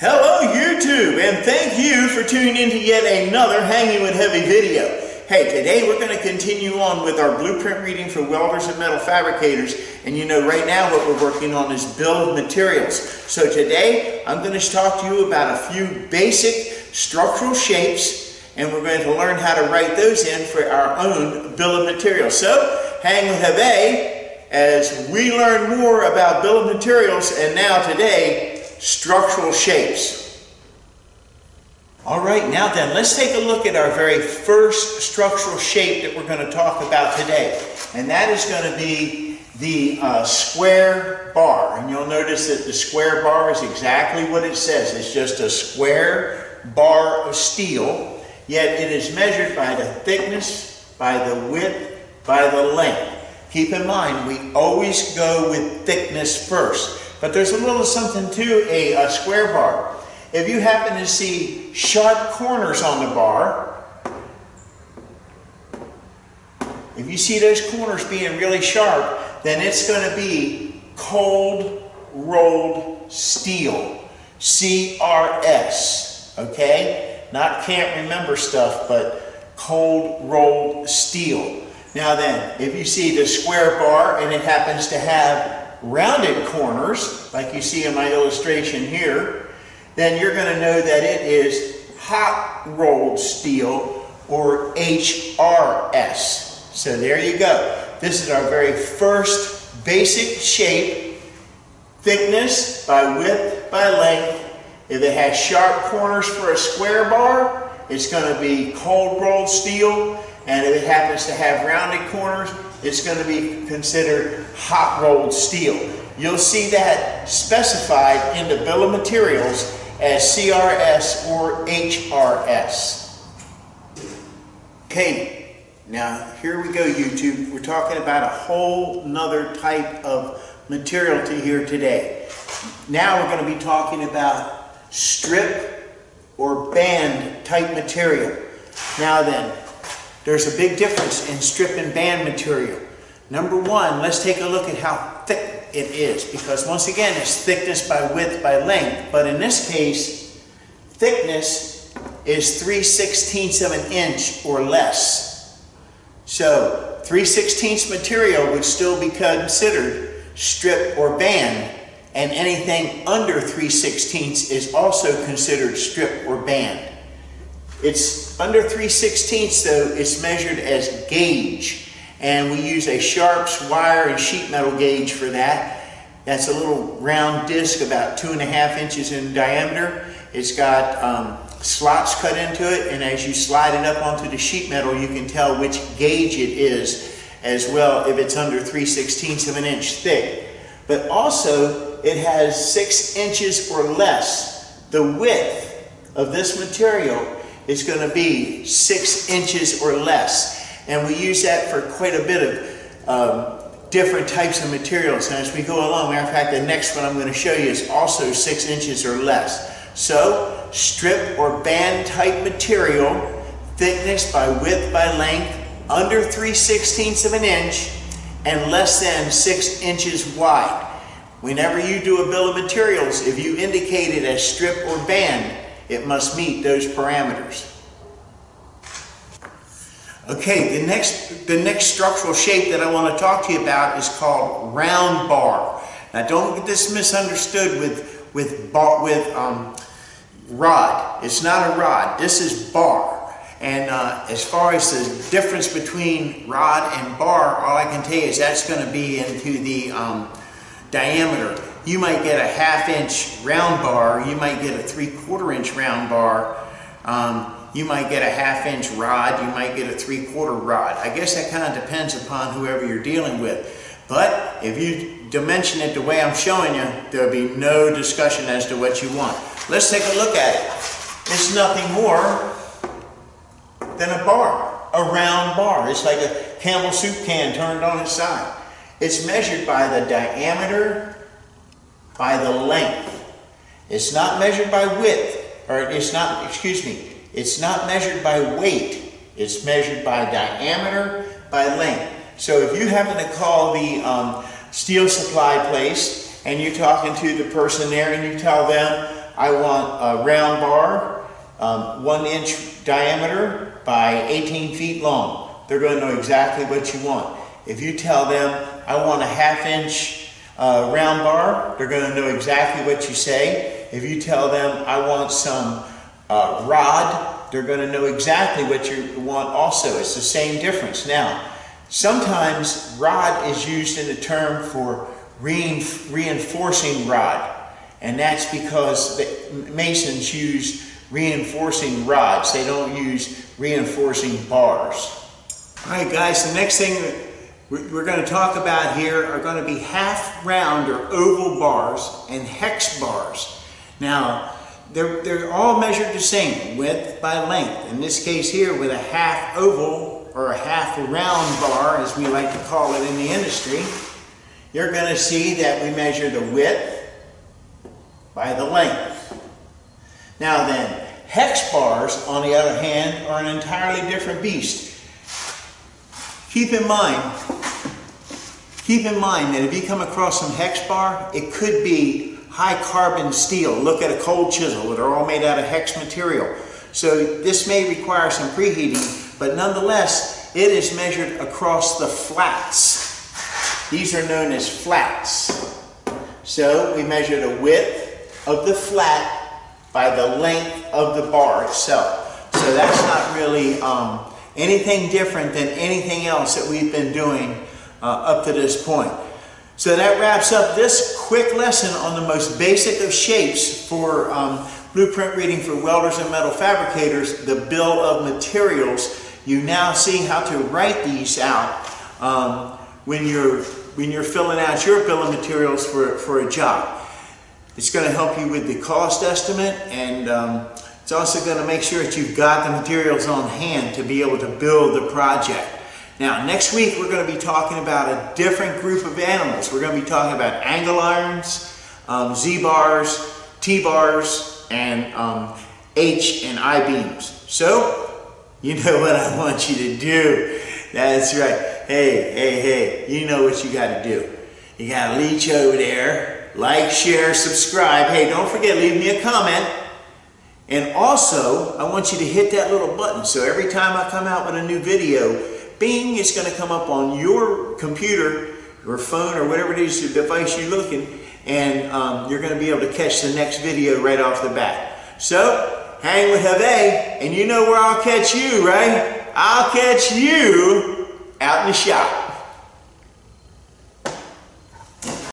Hello YouTube, and thank you for tuning in to yet another Hanging with Heavy video. Hey, today we're going to continue on with our blueprint reading for welders and metal fabricators. And you know, right now what we're working on is bill of materials. So today I'm going to talk to you about a few basic structural shapes, and we're going to learn how to write those in for our own bill of materials. So hang with Heavy as we learn more about bill of materials, and now today, structural shapes. All right, now then, let's take a look at our very first structural shape that we're going to talk about today. And that is going to be the square bar. And you'll notice that the square bar is exactly what it says. It's just a square bar of steel, yet it is measured by the thickness, by the width, by the length. Keep in mind, we always go with thickness first. But there's a little something to a square bar. If you happen to see sharp corners on the bar, if you see those corners being really sharp, then it's going to be cold rolled steel. CRS. Okay? Not can't remember stuff, but cold rolled steel. Now then, if you see the square bar and it happens to have rounded corners, like you see in my illustration here, then you're going to know that it is hot rolled steel, or HRS. So there you go. This is our very first basic shape, thickness by width by length. If it has sharp corners for a square bar, it's going to be cold rolled steel, and if it happens to have rounded corners, it's going to be considered hot rolled steel. You'll see that specified in the bill of materials as CRS or HRS. Okay, now here we go YouTube. We're talking about a whole nother type of material to here today. Now we're going to be talking about strip or band type material. Now then, there's a big difference in strip and band material. Number one, let's take a look at how thick it is, because once again, it's thickness by width by length, but in this case, thickness is 3/16 of an inch or less. So 3/16 material would still be considered strip or band, and anything under 3/16 is also considered strip or band. It's under 3/16 though, it's measured as gauge, and we use a Sharps wire and sheet metal gauge for that. That's a little round disc about 2.5 inches in diameter. It's got slots cut into it, and as you slide it up onto the sheet metal, you can tell which gauge it is as well if it's under 3/16 of an inch thick. But also, it has 6 inches or less. The width of this material is going to be 6 inches or less. And we use that for quite a bit of different types of materials. And as we go along, matter of fact, the next one I'm going to show you is also 6 inches or less. So, strip or band type material, thickness by width by length, under 3/16 of an inch, and less than 6 inches wide. Whenever you do a bill of materials, if you indicate it as strip or band, it must meet those parameters. Okay, the next structural shape that I want to talk to you about is called round bar. Now, don't get this misunderstood with rod. It's not a rod. This is bar. And as far as the difference between rod and bar, all I can tell you is that's going to be into the diameter. You might get a 1/2 inch round bar, you might get a 3/4 inch round bar, you might get a 1/2 inch rod, you might get a 3/4 rod. I guess that kind of depends upon whoever you're dealing with. But if you dimension it the way I'm showing you, there'll be no discussion as to what you want. Let's take a look at it. It's nothing more than a bar, a round bar. It's like a Campbell soup can turned on its side. It's measured by the diameter, by the length. It's not measured by width, or it's not measured by weight. It's measured by diameter, by length. So if you happen to call the steel supply place and you're talking to the person there and you tell them, I want a round bar, 1 inch diameter by 18 feet long. They're going to know exactly what you want. If you tell them, I want a 1/2 inch round bar, they're going to know exactly what you say. If you tell them, I want some rod, they're going to know exactly what you want also. It's the same difference. Now, sometimes rod is used in the term for reinforcing rod, and that's because the masons use reinforcing rods. They don't use reinforcing bars. All right, guys, the next thing we're going to talk about here are going to be half round or oval bars and hex bars. Now, they're all measured the same, width by length. In this case here, with a half oval or a half round bar, as we like to call it in the industry, you're going to see that we measure the width by the length. Now then, hex bars, on the other hand, are an entirely different beast. Keep in mind that if you come across some hex bar, it could be high carbon steel. Look at a cold chisel. They're all made out of hex material. So this may require some preheating, but nonetheless, it is measured across the flats. These are known as flats. So we measure the width of the flat by the length of the bar itself. So that's not really anything different than anything else that we've been doing up to this point. So that wraps up this quick lesson on the most basic of shapes for blueprint reading for welders and metal fabricators, the bill of materials. You now see how to write these out when you're filling out your bill of materials for a job. It's going to help you with the cost estimate, and it's also going to make sure that you've got the materials on hand to be able to build the project. Now, next week we're going to be talking about a different group of animals. We're going to be talking about angle irons, Z-bars, T-bars, and H and I-beams. So, you know what I want you to do. That's right. Hey, you know what you got to do. You got to reach over there, like, share, subscribe. Hey, don't forget, leave me a comment. And also, I want you to hit that little button so every time I come out with a new video, bing, it's going to come up on your computer or phone or whatever it is, the device you're looking, and you're going to be able to catch the next video right off the bat. So, hang with Hervé, and you know where I'll catch you, right? I'll catch you out in the shop.